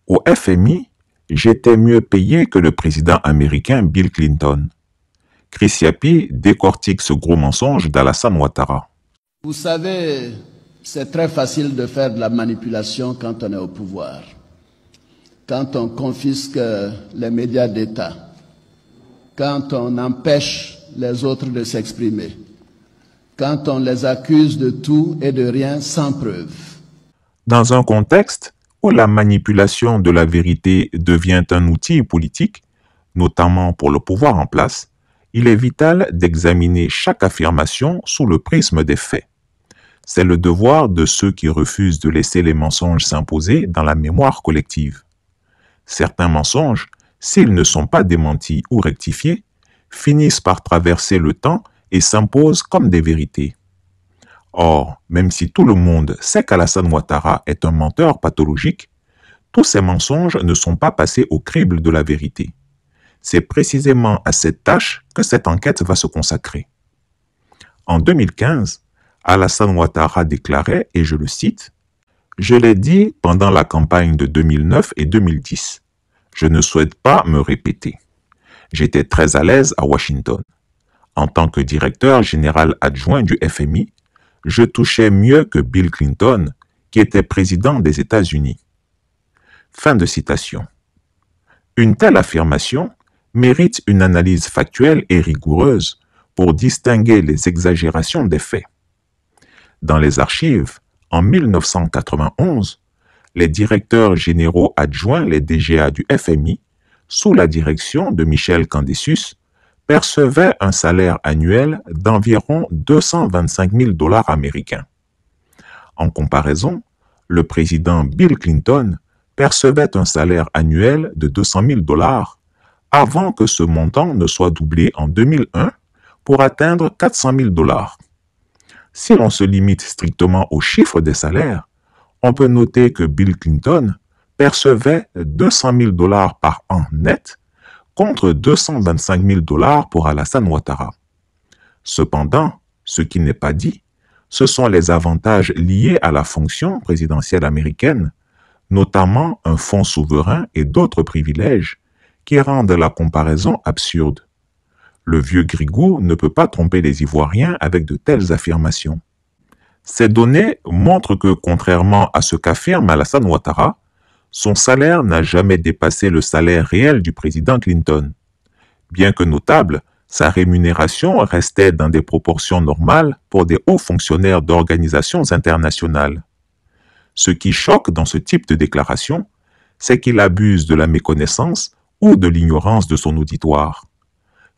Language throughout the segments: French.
Au FMI, j'étais mieux payé que le président américain Bill Clinton. Chris Yapi décortique ce gros mensonge d'Alassane Ouattara. Vous savez, c'est très facile de faire de la manipulation quand on est au pouvoir. Quand on confisque les médias d'État, quand on empêche les autres de s'exprimer, quand on les accuse de tout et de rien sans preuve. Dans un contexte où la manipulation de la vérité devient un outil politique, notamment pour le pouvoir en place, il est vital d'examiner chaque affirmation sous le prisme des faits. C'est le devoir de ceux qui refusent de laisser les mensonges s'imposer dans la mémoire collective. Certains mensonges, s'ils ne sont pas démentis ou rectifiés, finissent par traverser le temps et s'imposent comme des vérités. Or, même si tout le monde sait qu'Alassane Ouattara est un menteur pathologique, tous ces mensonges ne sont pas passés au crible de la vérité. C'est précisément à cette tâche que cette enquête va se consacrer. En 2015, Alassane Ouattara déclarait, et je le cite, « Je l'ai dit pendant la campagne de 2009 et 2010. Je ne souhaite pas me répéter. J'étais très à l'aise à Washington. En tant que directeur général adjoint du FMI, je touchais mieux que Bill Clinton, qui était président des États-Unis. » Fin de citation. Une telle affirmation mérite une analyse factuelle et rigoureuse pour distinguer les exagérations des faits. Dans les archives, en 1991, les directeurs généraux adjoints, les DGA du FMI, sous la direction de Michel Candesus, percevaient un salaire annuel d'environ 225 000 $ américains. En comparaison, le président Bill Clinton percevait un salaire annuel de 200 000 $ avant que ce montant ne soit doublé en 2001 pour atteindre 400 000 $. Si l'on se limite strictement aux chiffres des salaires, on peut noter que Bill Clinton percevait 200 000 $ par an net contre 225 000 $ pour Alassane Ouattara. Cependant, ce qui n'est pas dit, ce sont les avantages liés à la fonction présidentielle américaine, notamment un fonds souverain et d'autres privilèges, qui rendent la comparaison absurde. Le vieux Grigou ne peut pas tromper les Ivoiriens avec de telles affirmations. Ces données montrent que, contrairement à ce qu'affirme Alassane Ouattara, son salaire n'a jamais dépassé le salaire réel du président Clinton. Bien que notable, sa rémunération restait dans des proportions normales pour des hauts fonctionnaires d'organisations internationales. Ce qui choque dans ce type de déclaration, c'est qu'il abuse de la méconnaissance ou de l'ignorance de son auditoire.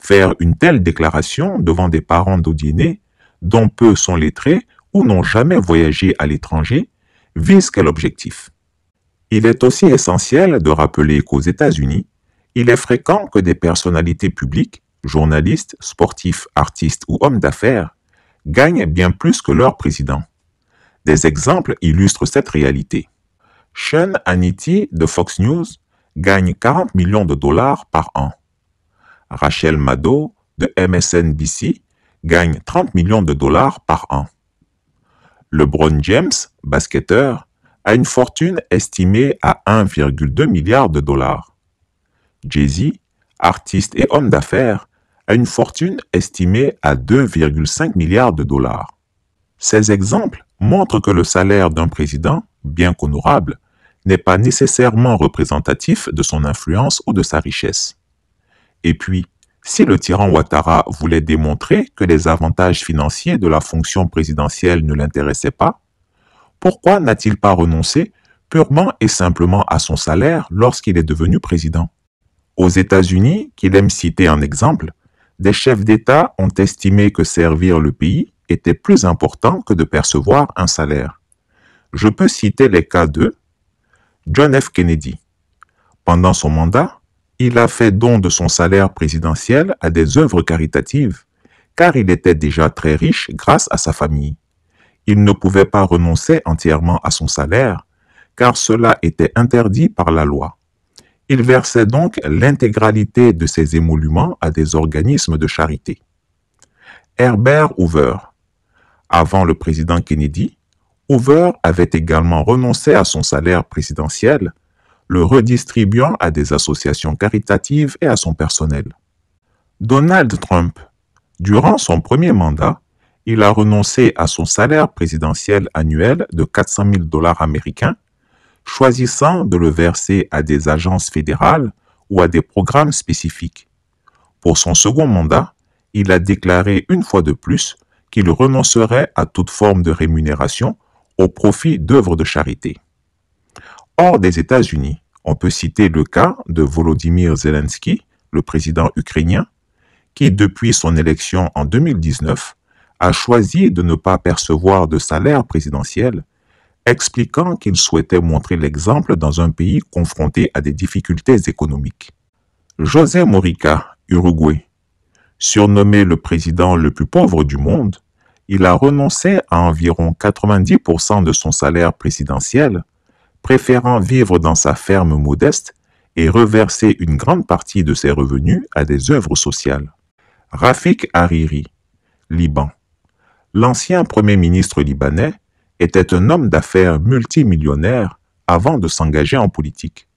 Faire une telle déclaration devant des parents d'Odiéné, dont peu sont lettrés ou n'ont jamais voyagé à l'étranger, vise quel objectif? Il est aussi essentiel de rappeler qu'aux États-Unis, il est fréquent que des personnalités publiques, journalistes, sportifs, artistes ou hommes d'affaires, gagnent bien plus que leur président. Des exemples illustrent cette réalité. Sean Hannity de Fox News gagne 40 millions de $ par an. Rachel Maddow de MSNBC gagne 30 millions de $ par an. LeBron James, basketteur, a une fortune estimée à 1,2 milliard de $. Jay-Z, artiste et homme d'affaires, a une fortune estimée à 2,5 milliards de $. Ces exemples montrent que le salaire d'un président, bien qu'honorable, n'est pas nécessairement représentatif de son influence ou de sa richesse. Et puis, si le tyran Ouattara voulait démontrer que les avantages financiers de la fonction présidentielle ne l'intéressaient pas, pourquoi n'a-t-il pas renoncé purement et simplement à son salaire lorsqu'il est devenu président? Aux États-Unis, qu'il aime citer en exemple, des chefs d'État ont estimé que servir le pays était plus important que de percevoir un salaire. Je peux citer les cas de John F. Kennedy. Pendant son mandat, il a fait don de son salaire présidentiel à des œuvres caritatives, car il était déjà très riche grâce à sa famille. Il ne pouvait pas renoncer entièrement à son salaire, car cela était interdit par la loi. Il versait donc l'intégralité de ses émoluments à des organismes de charité. Herbert Hoover. Avant le président Kennedy, Hoover avait également renoncé à son salaire présidentiel, le redistribuant à des associations caritatives et à son personnel. Donald Trump, durant son premier mandat, il a renoncé à son salaire présidentiel annuel de 400 000 $ américains, choisissant de le verser à des agences fédérales ou à des programmes spécifiques. Pour son second mandat, il a déclaré une fois de plus qu'il renoncerait à toute forme de rémunération au profit d'œuvres de charité. Hors des États-Unis, on peut citer le cas de Volodymyr Zelensky, le président ukrainien, qui, depuis son élection en 2019, a choisi de ne pas percevoir de salaire présidentiel, expliquant qu'il souhaitait montrer l'exemple dans un pays confronté à des difficultés économiques. José Morica, Uruguay, surnommé le président le plus pauvre du monde, il a renoncé à environ 90% de son salaire présidentiel, préférant vivre dans sa ferme modeste et reverser une grande partie de ses revenus à des œuvres sociales. Rafik Hariri, Liban. L'ancien premier ministre libanais était un homme d'affaires multimillionnaire avant de s'engager en politique.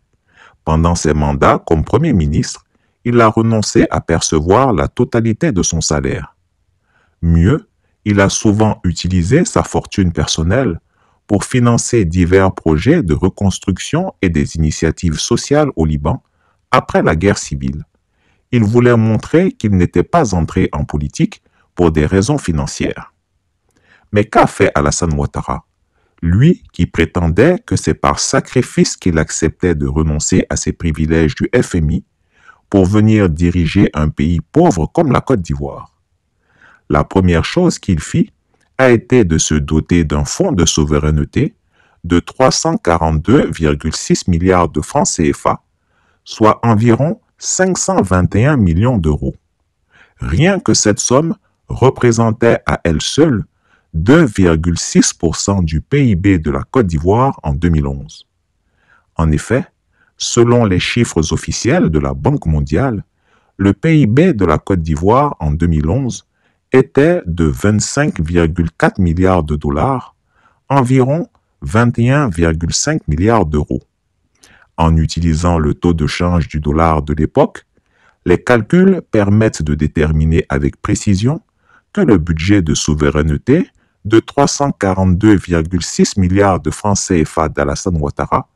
Pendant ses mandats comme premier ministre, il a renoncé à percevoir la totalité de son salaire. Mieux, il a souvent utilisé sa fortune personnelle pour financer divers projets de reconstruction et des initiatives sociales au Liban après la guerre civile. Il voulait montrer qu'il n'était pas entré en politique pour des raisons financières. Mais qu'a fait Alassane Ouattara, lui qui prétendait que c'est par sacrifice qu'il acceptait de renoncer à ses privilèges du FMI pour venir diriger un pays pauvre comme la Côte d'Ivoire? La première chose qu'il fit a été de se doter d'un fonds de souveraineté de 342,6 milliards de francs CFA, soit environ 521 millions d'euros. Rien que cette somme représentait à elle seule 2,6% du PIB de la Côte d'Ivoire en 2011. En effet, selon les chiffres officiels de la Banque mondiale, le PIB de la Côte d'Ivoire en 2011 était de 25,4 milliards de dollars, environ 21,5 milliards d'euros. En utilisant le taux de change du dollar de l'époque, les calculs permettent de déterminer avec précision que le budget de souveraineté de 342,6 milliards de francs CFA d'Alassane Ouattara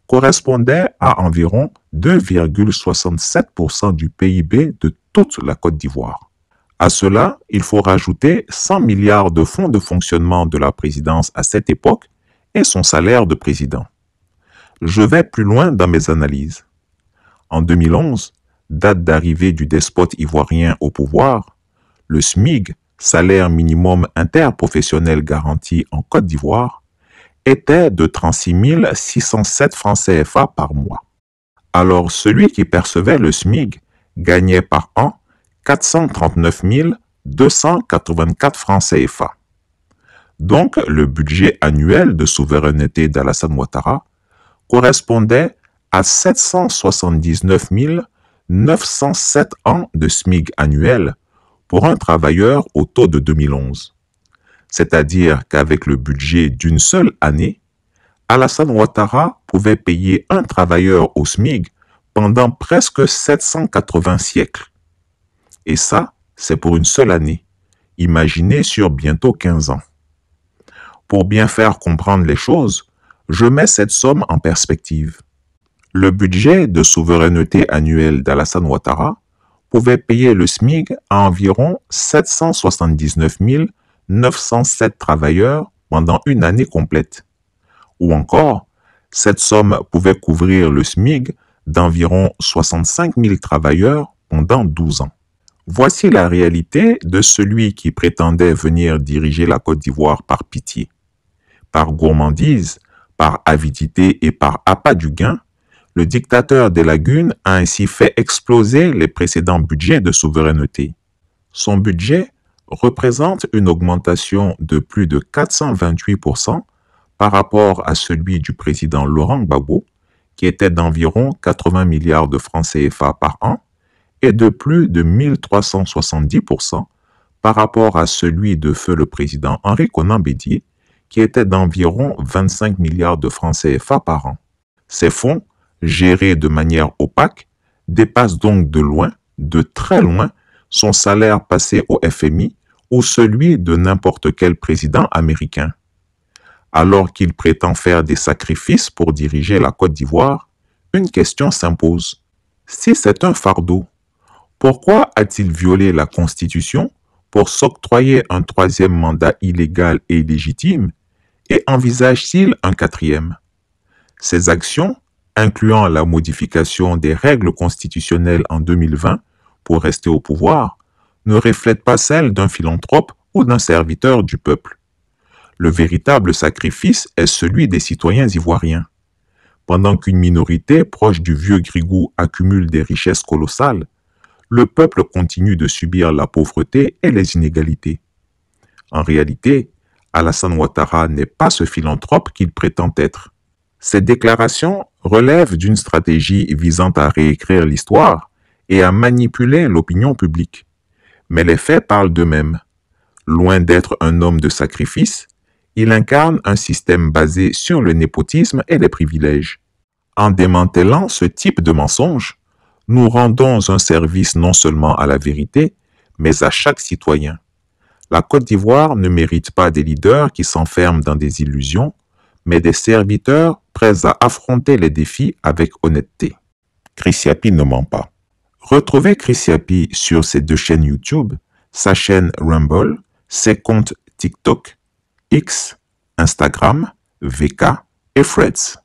correspondait à environ 2,67% du PIB de toute la Côte d'Ivoire. À cela, il faut rajouter 100 milliards de fonds de fonctionnement de la présidence à cette époque et son salaire de président. Je vais plus loin dans mes analyses. En 2011, date d'arrivée du despote ivoirien au pouvoir, le SMIG, salaire minimum interprofessionnel garanti en Côte d'Ivoire, était de 36 607 francs CFA par mois. Alors celui qui percevait le SMIG gagnait par an 439 284 francs CFA. Donc, le budget annuel de souveraineté d'Alassane Ouattara correspondait à 779 907 ans de SMIG annuel pour un travailleur au taux de 2011. C'est-à-dire qu'avec le budget d'une seule année, Alassane Ouattara pouvait payer un travailleur au SMIG pendant presque 780 siècles. Et ça, c'est pour une seule année. Imaginez sur bientôt 15 ans. Pour bien faire comprendre les choses, je mets cette somme en perspective. Le budget de souveraineté annuel d'Alassane Ouattara pouvait payer le SMIG à environ 779 907 travailleurs pendant une année complète. Ou encore, cette somme pouvait couvrir le SMIG d'environ 65 000 travailleurs pendant 12 ans. Voici la réalité de celui qui prétendait venir diriger la Côte d'Ivoire par pitié. Par gourmandise, par avidité et par appât du gain, le dictateur des lagunes a ainsi fait exploser les précédents budgets de souveraineté. Son budget représente une augmentation de plus de 428% par rapport à celui du président Laurent Gbagbo, qui était d'environ 80 milliards de francs CFA par an, et de plus de 1370% par rapport à celui de feu le président Henri Konan Bédié, qui était d'environ 25 milliards de francs CFA par an. Ces fonds géré de manière opaque, dépasse donc de loin, de très loin, son salaire passé au FMI ou celui de n'importe quel président américain. Alors qu'il prétend faire des sacrifices pour diriger la Côte d'Ivoire, une question s'impose. Si c'est un fardeau, pourquoi a-t-il violé la Constitution pour s'octroyer un troisième mandat illégal et illégitime et envisage-t-il un quatrième? Ces actions, incluant la modification des règles constitutionnelles en 2020 pour rester au pouvoir, ne reflètent pas celles d'un philanthrope ou d'un serviteur du peuple. Le véritable sacrifice est celui des citoyens ivoiriens. Pendant qu'une minorité proche du vieux Grigou accumule des richesses colossales, le peuple continue de subir la pauvreté et les inégalités. En réalité, Alassane Ouattara n'est pas ce philanthrope qu'il prétend être. Ces déclarations relèvent d'une stratégie visant à réécrire l'histoire et à manipuler l'opinion publique. Mais les faits parlent d'eux-mêmes. Loin d'être un homme de sacrifice, il incarne un système basé sur le népotisme et les privilèges. En démantelant ce type de mensonge, nous rendons un service non seulement à la vérité, mais à chaque citoyen. La Côte d'Ivoire ne mérite pas des leaders qui s'enferment dans des illusions, mais des serviteurs prêts à affronter les défis avec honnêteté. Chris Yapi ne ment pas. Retrouvez Chris Yapi sur ses deux chaînes YouTube, sa chaîne Rumble, ses comptes TikTok, X, Instagram, VK et Threads.